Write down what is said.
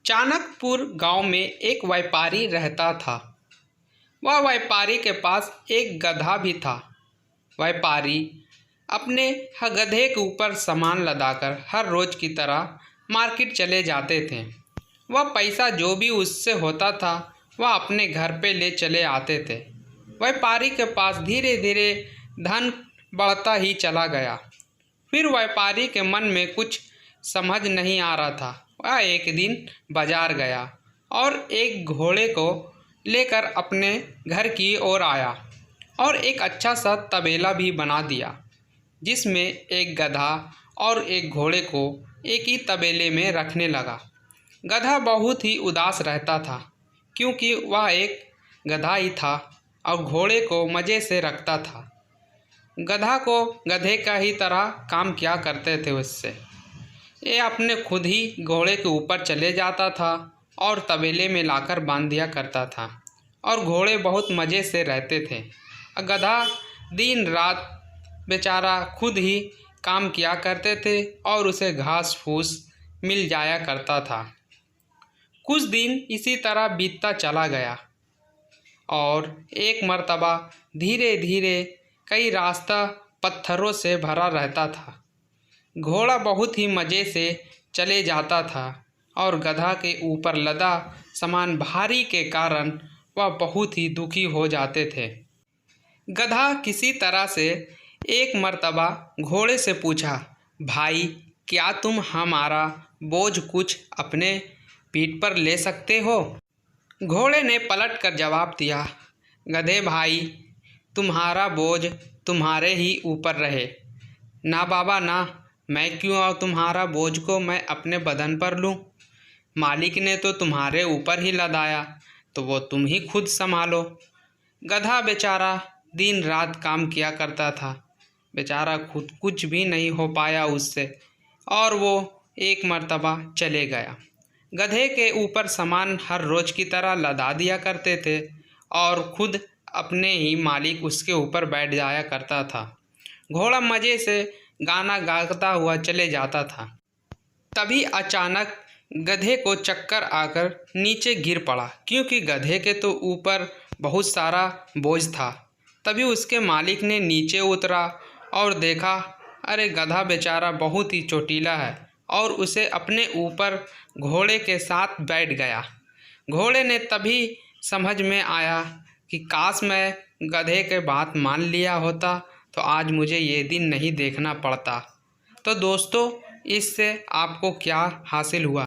चाणक्यपुर गांव में एक व्यापारी रहता था। वह व्यापारी के पास एक गधा भी था। व्यापारी अपने गधे के ऊपर सामान लदाकर हर रोज की तरह मार्केट चले जाते थे। वह पैसा जो भी उससे होता था वह अपने घर पे ले चले आते थे। व्यापारी के पास धीरे धीरे धन बढ़ता ही चला गया। फिर व्यापारी के मन में कुछ समझ नहीं आ रहा था। वह एक दिन बाजार गया और एक घोड़े को लेकर अपने घर की ओर आया और एक अच्छा सा तबेला भी बना दिया, जिसमें एक गधा और एक घोड़े को एक ही तबेले में रखने लगा। गधा बहुत ही उदास रहता था, क्योंकि वह एक गधा ही था और घोड़े को मज़े से रखता था। गधा को गधे का ही तरह काम किया करते थे। उससे ये अपने खुद ही घोड़े के ऊपर चले जाता था और तबेले में लाकर बांध दिया करता था और घोड़े बहुत मज़े से रहते थे। गधा दिन रात बेचारा खुद ही काम किया करते थे और उसे घास फूस मिल जाया करता था। कुछ दिन इसी तरह बीतता चला गया और एक मर्तबा धीरे धीरे कई रास्ता पत्थरों से भरा रहता था। घोड़ा बहुत ही मज़े से चले जाता था और गधा के ऊपर लदा सामान भारी के कारण वह बहुत ही दुखी हो जाते थे। गधा किसी तरह से एक मर्तबा घोड़े से पूछा, भाई क्या तुम हमारा बोझ कुछ अपने पीठ पर ले सकते हो? घोड़े ने पलट कर जवाब दिया, गधे भाई, तुम्हारा बोझ तुम्हारे ही ऊपर रहे। ना बाबा ना, मैं क्यों और तुम्हारा बोझ को मैं अपने बदन पर लूं? मालिक ने तो तुम्हारे ऊपर ही लदाया, तो वो तुम ही खुद संभालो। गधा बेचारा दिन रात काम किया करता था। बेचारा खुद कुछ भी नहीं हो पाया उससे और वो एक मर्तबा चले गया। गधे के ऊपर सामान हर रोज की तरह लदा दिया करते थे और खुद अपने ही मालिक उसके ऊपर बैठ जाया करता था। घोड़ा मज़े से गाना गाता हुआ चले जाता था। तभी अचानक गधे को चक्कर आकर नीचे गिर पड़ा, क्योंकि गधे के तो ऊपर बहुत सारा बोझ था। तभी उसके मालिक ने नीचे उतरा और देखा, अरे गधा बेचारा बहुत ही चोटीला है और उसे अपने ऊपर घोड़े के साथ बैठ गया। घोड़े ने तभी समझ में आया कि काश मैं गधे के बात मान लिया होता तो आज मुझे ये दिन नहीं देखना पड़ता। तो दोस्तों, इससे आपको क्या हासिल हुआ?